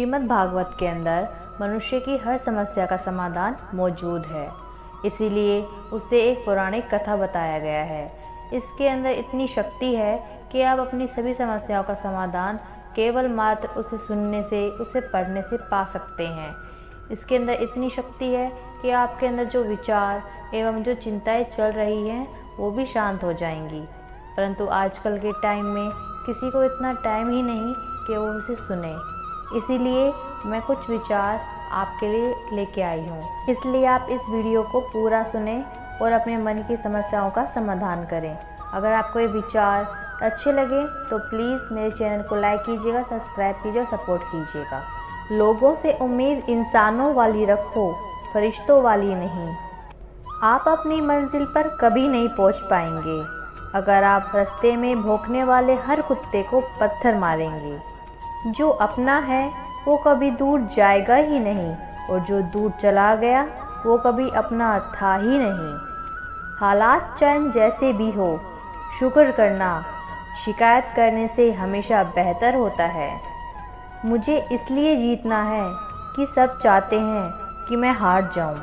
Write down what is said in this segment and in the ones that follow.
श्रीमद् भागवत के अंदर मनुष्य की हर समस्या का समाधान मौजूद है, इसीलिए उसे एक पौराणिक कथा बताया गया है। इसके अंदर इतनी शक्ति है कि आप अपनी सभी समस्याओं का समाधान केवल मात्र उसे सुनने से, उसे पढ़ने से पा सकते हैं। इसके अंदर इतनी शक्ति है कि आपके अंदर जो विचार एवं जो चिंताएं चल रही हैं वो भी शांत हो जाएंगी। परंतु आजकल के टाइम में किसी को इतना टाइम ही नहीं कि वो उसे सुने, इसीलिए मैं कुछ विचार आपके लिए लेके आई हूँ। इसलिए आप इस वीडियो को पूरा सुने और अपने मन की समस्याओं का समाधान करें। अगर आपको ये विचार अच्छे लगे तो प्लीज़ मेरे चैनल को लाइक कीजिएगा, सब्सक्राइब कीजिए और सपोर्ट कीजिएगा। लोगों से उम्मीद इंसानों वाली रखो, फरिश्तों वाली नहीं। आप अपनी मंजिल पर कभी नहीं पहुंच पाएंगे अगर आप रास्ते में भौंकने वाले हर कुत्ते को पत्थर मारेंगे। जो अपना है वो कभी दूर जाएगा ही नहीं, और जो दूर चला गया वो कभी अपना था ही नहीं। हालात चाहे जैसे भी हो, शुक्र करना शिकायत करने से हमेशा बेहतर होता है। मुझे इसलिए जीतना है कि सब चाहते हैं कि मैं हार जाऊं।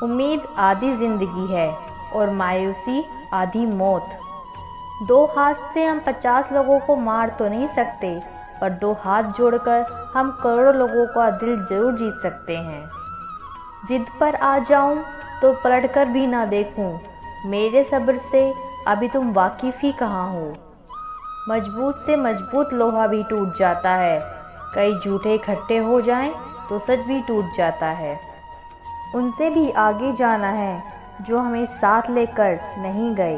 उम्मीद आधी ज़िंदगी है और मायूसी आधी मौत। दो हाथ से हम 50 लोगों को मार तो नहीं सकते, पर दो हाथ जोड़कर हम करोड़ों लोगों का दिल जरूर जीत सकते हैं। जिद पर आ जाऊं तो पलटकर भी ना देखूं, मेरे सब्र से अभी तुम वाकिफ़ ही कहाँ हो। मजबूत से मजबूत लोहा भी टूट जाता है, कई झूठे इकट्ठे हो जाएं तो सच भी टूट जाता है। उनसे भी आगे जाना है जो हमें साथ लेकर नहीं गए।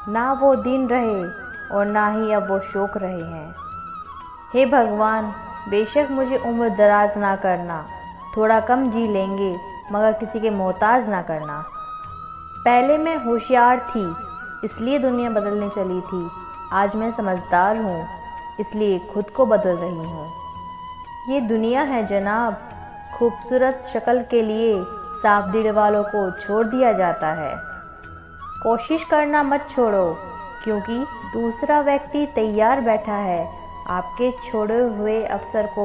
ना वो दिन रहे और ना ही अब वो शौक रहे हैं। हे भगवान, बेशक मुझे उम्र दराज ना करना, थोड़ा कम जी लेंगे मगर किसी के मोहताज ना करना। पहले मैं होशियार थी इसलिए दुनिया बदलने चली थी, आज मैं समझदार हूँ इसलिए खुद को बदल रही हूँ। ये दुनिया है जनाब, खूबसूरत शक्ल के लिए साफ दिल वालों को छोड़ दिया जाता है। कोशिश करना मत छोड़ो, क्योंकि दूसरा व्यक्ति तैयार बैठा है आपके छोड़े हुए अवसर को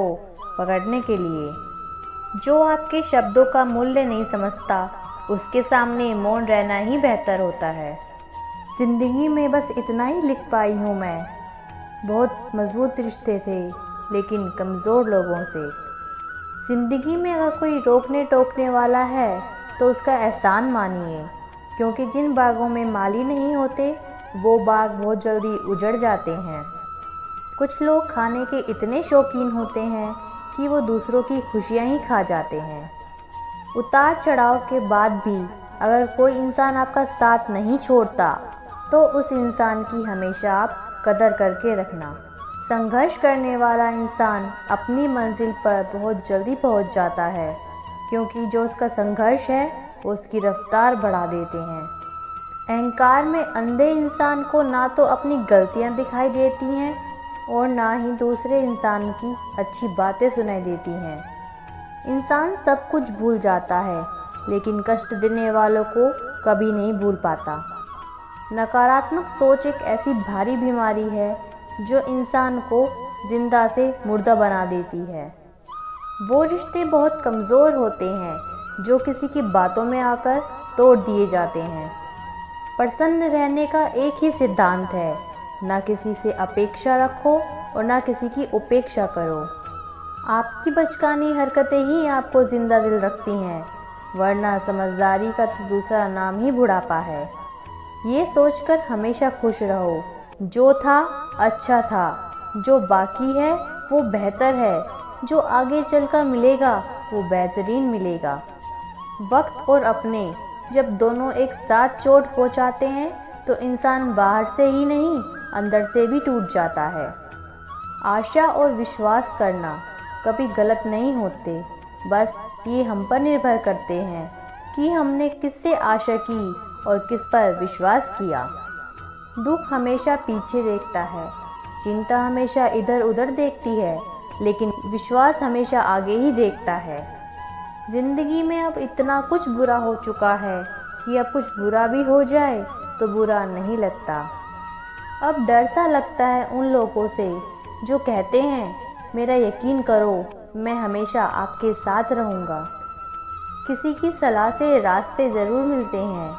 पकड़ने के लिए। जो आपके शब्दों का मूल्य नहीं समझता, उसके सामने मौन रहना ही बेहतर होता है। ज़िंदगी में बस इतना ही लिख पाई हूँ मैं। बहुत मजबूत रिश्ते थे लेकिन कमज़ोर लोगों से। ज़िंदगी में अगर कोई रोकने टोकने वाला है तो उसका एहसान मानिए, क्योंकि जिन बागों में माली नहीं होते वो बाग बहुत जल्दी उजड़ जाते हैं। कुछ लोग खाने के इतने शौकीन होते हैं कि वो दूसरों की खुशियाँ ही खा जाते हैं। उतार चढ़ाव के बाद भी अगर कोई इंसान आपका साथ नहीं छोड़ता तो उस इंसान की हमेशा आप कदर करके रखना। संघर्ष करने वाला इंसान अपनी मंजिल पर बहुत जल्दी पहुंच जाता है, क्योंकि जो उसका संघर्ष है वो उसकी रफ्तार बढ़ा देते हैं। अहंकार में अंधे इंसान को ना तो अपनी गलतियां दिखाई देती हैं और ना ही दूसरे इंसान की अच्छी बातें सुनाई देती हैं। इंसान सब कुछ भूल जाता है लेकिन कष्ट देने वालों को कभी नहीं भूल पाता। नकारात्मक सोच एक ऐसी भारी बीमारी है जो इंसान को जिंदा से मुर्दा बना देती है। वो रिश्ते बहुत कमज़ोर होते हैं जो किसी की बातों में आकर तोड़ दिए जाते हैं। प्रसन्न रहने का एक ही सिद्धांत है, ना किसी से अपेक्षा रखो और ना किसी की उपेक्षा करो। आपकी बचकानी हरकतें ही आपको जिंदा दिल रखती हैं, वरना समझदारी का तो दूसरा नाम ही बुढ़ापा है। ये सोचकर हमेशा खुश रहो, जो था अच्छा था, जो बाकी है वो बेहतर है, जो आगे चलकर मिलेगा वो बेहतरीन मिलेगा। वक्त और अपने जब दोनों एक साथ चोट पहुंचाते हैं तो इंसान बाहर से ही नहीं अंदर से भी टूट जाता है। आशा और विश्वास करना कभी गलत नहीं होते, बस ये हम पर निर्भर करते हैं कि हमने किससे आशा की और किस पर विश्वास किया। दुख हमेशा पीछे देखता है, चिंता हमेशा इधर उधर देखती है, लेकिन विश्वास हमेशा आगे ही देखता है। ज़िंदगी में अब इतना कुछ बुरा हो चुका है कि अब कुछ बुरा भी हो जाए तो बुरा नहीं लगता। अब डर सा लगता है उन लोगों से जो कहते हैं मेरा यकीन करो, मैं हमेशा आपके साथ रहूँगा। किसी की सलाह से रास्ते ज़रूर मिलते हैं,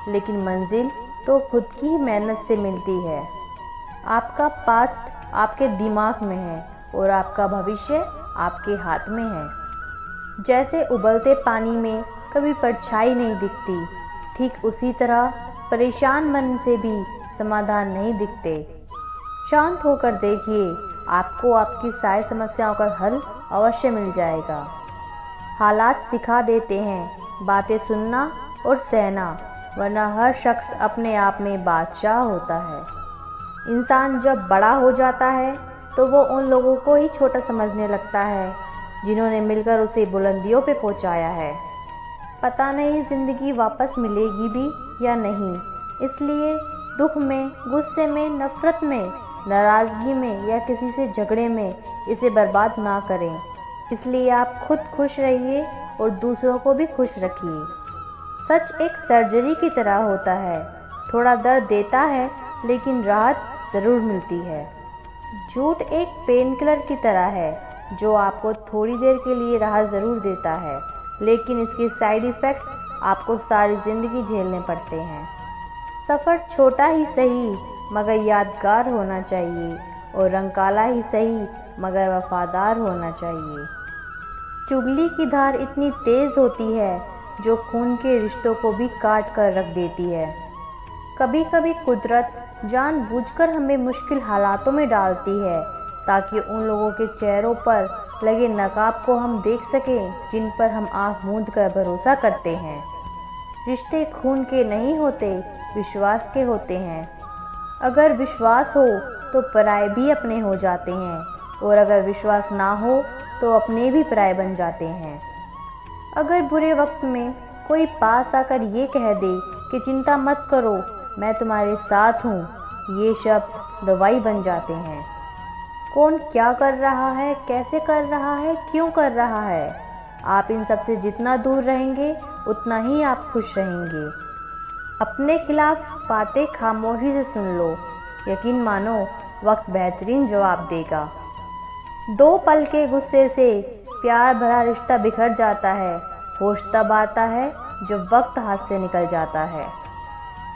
लेकिन मंजिल तो खुद की ही मेहनत से मिलती है। आपका पास्ट आपके दिमाग में है और आपका भविष्य आपके हाथ में है। जैसे उबलते पानी में कभी परछाई नहीं दिखती, ठीक उसी तरह परेशान मन से भी समाधान नहीं दिखते। शांत होकर देखिए, आपको आपकी सारी समस्याओं का हल अवश्य मिल जाएगा। हालात सिखा देते हैं बातें सुनना और सहना, वरना हर शख्स अपने आप में बादशाह होता है। इंसान जब बड़ा हो जाता है तो वो उन लोगों को ही छोटा समझने लगता है जिन्होंने मिलकर उसे बुलंदियों पे पहुंचाया है। पता नहीं ज़िंदगी वापस मिलेगी भी या नहीं, इसलिए दुख में, गुस्से में, नफ़रत में, नाराज़गी में या किसी से झगड़े में इसे बर्बाद ना करें। इसलिए आप खुद खुश रहिए और दूसरों को भी खुश रखिए। सच एक सर्जरी की तरह होता है, थोड़ा दर्द देता है लेकिन राहत ज़रूर मिलती है। झूठ एक पेन किलर की तरह है जो आपको थोड़ी देर के लिए राहत ज़रूर देता है, लेकिन इसके साइड इफ़ेक्ट्स आपको सारी ज़िंदगी झेलने पड़ते हैं। सफ़र छोटा ही सही मगर यादगार होना चाहिए और रंग काला ही सही मगर वफ़ादार होना चाहिए। चुगली की धार इतनी तेज़ होती है जो खून के रिश्तों को भी काट कर रख देती है। कभी कभी कुदरत जानबूझकर हमें मुश्किल हालातों में डालती है ताकि उन लोगों के चेहरों पर लगे नकाब को हम देख सकें जिन पर हम आँख मूंद कर भरोसा करते हैं। रिश्ते खून के नहीं होते, विश्वास के होते हैं। अगर विश्वास हो तो पराये भी अपने हो जाते हैं, और अगर विश्वास ना हो तो अपने भी पराये बन जाते हैं। अगर बुरे वक्त में कोई पास आकर ये कह दे कि चिंता मत करो, मैं तुम्हारे साथ हूँ, ये शब्द दवाई बन जाते हैं। कौन क्या कर रहा है, कैसे कर रहा है, क्यों कर रहा है, आप इन सब से जितना दूर रहेंगे उतना ही आप खुश रहेंगे। अपने खिलाफ बातें खामोशी से सुन लो, यकीन मानो वक्त बेहतरीन जवाब देगा। दो पल के गुस्से से प्यार भरा रिश्ता बिखर जाता है। होश तब आता है जब वक्त हाथ से निकल जाता है।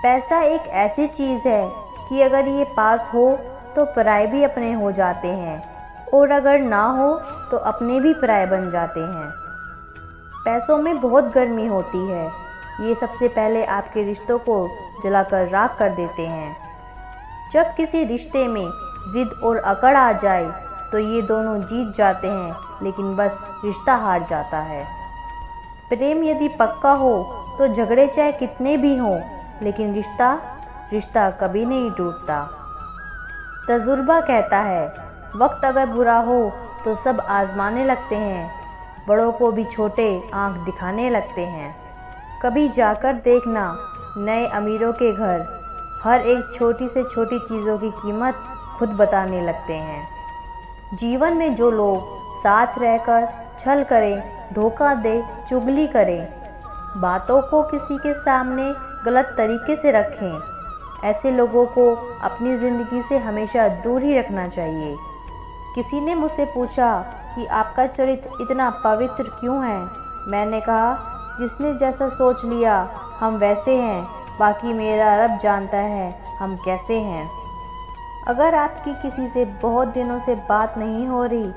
पैसा एक ऐसी चीज़ है कि अगर ये पास हो तो पराये भी अपने हो जाते हैं, और अगर ना हो तो अपने भी पराये बन जाते हैं। पैसों में बहुत गर्मी होती है, ये सबसे पहले आपके रिश्तों को जलाकर राख कर देते हैं। जब किसी रिश्ते में जिद और अकड़ आ जाए तो ये दोनों जीत जाते हैं, लेकिन बस रिश्ता हार जाता है। प्रेम यदि पक्का हो तो झगड़े चाहे कितने भी हों, लेकिन रिश्ता कभी नहीं टूटता। तजुर्बा कहता है वक्त अगर बुरा हो तो सब आजमाने लगते हैं, बड़ों को भी छोटे आंख दिखाने लगते हैं। कभी जाकर देखना नए अमीरों के घर, हर एक छोटी से छोटी चीज़ों की कीमत खुद बताने लगते हैं। जीवन में जो लोग साथ रहकर छल करें, धोखा दे, चुगली करें, बातों को किसी के सामने गलत तरीके से रखें, ऐसे लोगों को अपनी ज़िंदगी से हमेशा दूर ही रखना चाहिए। किसी ने मुझसे पूछा कि आपका चरित्र इतना पवित्र क्यों है? मैंने कहा, जिसने जैसा सोच लिया हम वैसे हैं, बाकी मेरा रब जानता है हम कैसे हैं। अगर आपकी किसी से बहुत दिनों से बात नहीं हो रही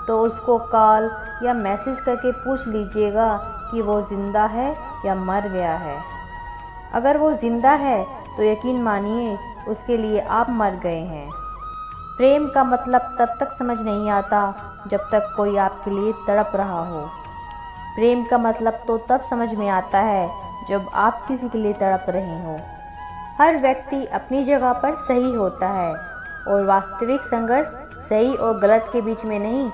तो उसको कॉल या मैसेज करके पूछ लीजिएगा कि वो ज़िंदा है या मर गया है। अगर वो ज़िंदा है तो यकीन मानिए उसके लिए आप मर गए हैं। प्रेम का मतलब तब तक समझ नहीं आता जब तक कोई आपके लिए तड़प रहा हो। प्रेम का मतलब तो तब समझ में आता है जब आप किसी के लिए तड़प रहे हो। हर व्यक्ति अपनी जगह पर सही होता है, और वास्तविक संघर्ष सही और गलत के बीच में नहीं,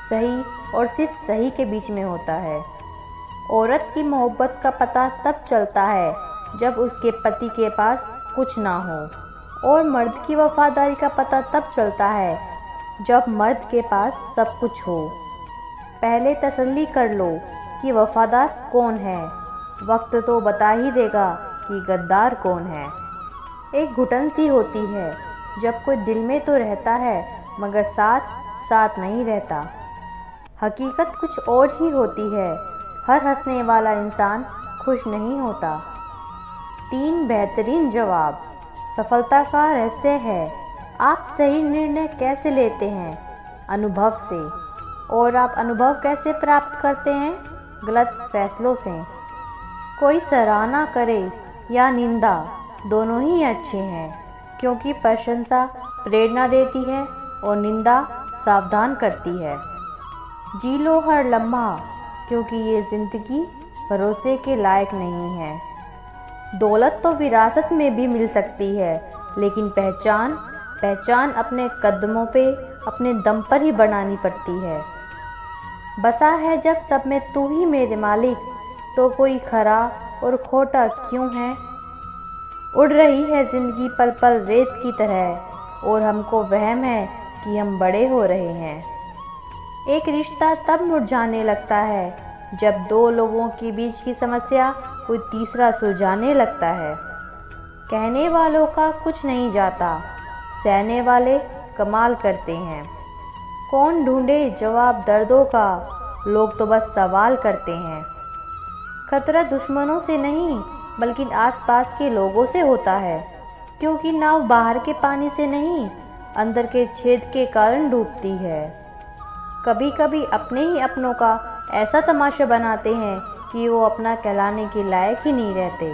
सही और सिर्फ सही के बीच में होता है। औरत की मोहब्बत का पता तब चलता है जब उसके पति के पास कुछ ना हो, और मर्द की वफादारी का पता तब चलता है जब मर्द के पास सब कुछ हो। पहले तसल्ली कर लो कि वफादार कौन है, वक्त तो बता ही देगा कि गद्दार कौन है। एक घुटन सी होती है जब कोई दिल में तो रहता है मगर साथ साथ नहीं रहता। हकीकत कुछ और ही होती है। हर हंसने वाला इंसान खुश नहीं होता। 3 बेहतरीन जवाब। सफलता का रहस्य है आप सही निर्णय कैसे लेते हैं? अनुभव से। और आप अनुभव कैसे प्राप्त करते हैं? गलत फैसलों से। कोई सराहना करे या निंदा, दोनों ही अच्छे हैं, क्योंकि प्रशंसा प्रेरणा देती है और निंदा सावधान करती है। जी लो हर लम्हा, क्योंकि ये ज़िंदगी भरोसे के लायक नहीं है। दौलत तो विरासत में भी मिल सकती है, लेकिन पहचान अपने कदमों पे अपने दम पर ही बनानी पड़ती है। बसा है जब सब में तू ही मेरे मालिक, तो कोई खरा और खोटा क्यों है? उड़ रही है ज़िंदगी पल पल रेत की तरह, और हमको वहम है कि हम बड़े हो रहे हैं। एक रिश्ता तब मुरझाने लगता है जब 2 लोगों के बीच की समस्या कोई तीसरा सुलझाने लगता है। कहने वालों का कुछ नहीं जाता, सहने वाले कमाल करते हैं। कौन ढूंढे जवाब दर्दों का, लोग तो बस सवाल करते हैं। खतरा दुश्मनों से नहीं, बल्कि आसपास के लोगों से होता है, क्योंकि नाव बाहर के पानी से नहीं, अंदर के छेद के कारण डूबती है। कभी कभी अपने ही अपनों का ऐसा तमाशा बनाते हैं कि वो अपना कहलाने के लायक ही नहीं रहते।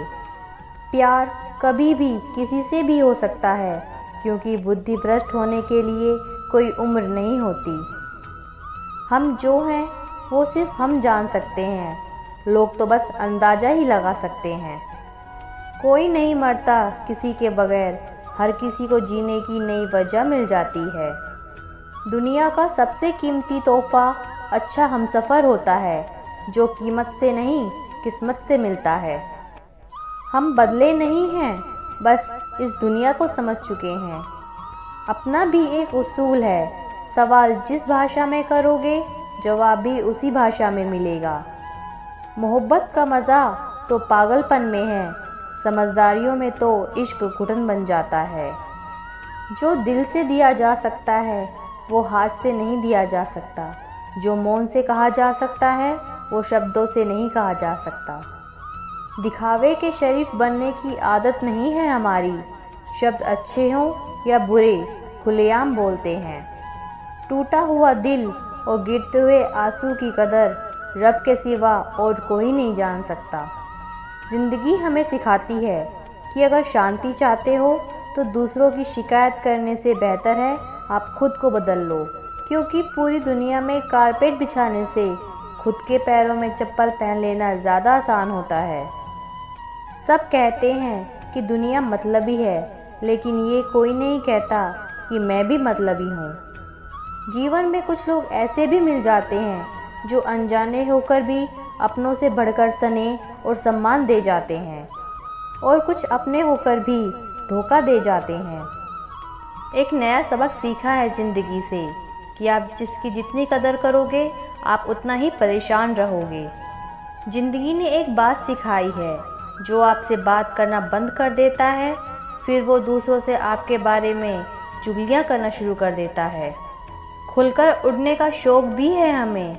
प्यार कभी भी किसी से भी हो सकता है, क्योंकि बुद्धि भ्रष्ट होने के लिए कोई उम्र नहीं होती। हम जो हैं वो सिर्फ हम जान सकते हैं, लोग तो बस अंदाज़ा ही लगा सकते हैं। कोई नहीं मरता किसी के बगैर, हर किसी को जीने की नई वजह मिल जाती है। दुनिया का सबसे कीमती तोहफा अच्छा हमसफ़र होता है, जो कीमत से नहीं किस्मत से मिलता है। हम बदले नहीं हैं, बस इस दुनिया को समझ चुके हैं। अपना भी एक उसूल है, सवाल जिस भाषा में करोगे जवाब भी उसी भाषा में मिलेगा। मोहब्बत का मज़ा तो पागलपन में है, समझदारियों में तो इश्क घुटन बन जाता है। जो दिल से दिया जा सकता है वो हाथ से नहीं दिया जा सकता। जो मौन से कहा जा सकता है वो शब्दों से नहीं कहा जा सकता। दिखावे के शरीफ बनने की आदत नहीं है हमारी। शब्द अच्छे हों या बुरे खुलेआम बोलते हैं। टूटा हुआ दिल और गिरते हुए आंसू की कदर रब के सिवा और कोई नहीं जान सकता। ज़िंदगी हमें सिखाती है कि अगर शांति चाहते हो तो दूसरों की शिकायत करने से बेहतर है आप खुद को बदल लो, क्योंकि पूरी दुनिया में कारपेट बिछाने से खुद के पैरों में चप्पल पहन लेना ज़्यादा आसान होता है। सब कहते हैं कि दुनिया मतलबी है, लेकिन ये कोई नहीं कहता कि मैं भी मतलबी हूँ। जीवन में कुछ लोग ऐसे भी मिल जाते हैं जो अनजाने होकर भी अपनों से बढ़कर स्नेह और सम्मान दे जाते हैं, और कुछ अपने होकर भी धोखा दे जाते हैं। एक नया सबक सीखा है ज़िंदगी से कि आप जिसकी जितनी कदर करोगे आप उतना ही परेशान रहोगे। ज़िंदगी ने एक बात सिखाई है, जो आपसे बात करना बंद कर देता है फिर वो दूसरों से आपके बारे में चुगलियाँ करना शुरू कर देता है। खुलकर उड़ने का शौक़ भी है हमें,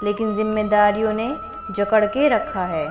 लेकिन जिम्मेदारियों ने जकड़ के रखा है।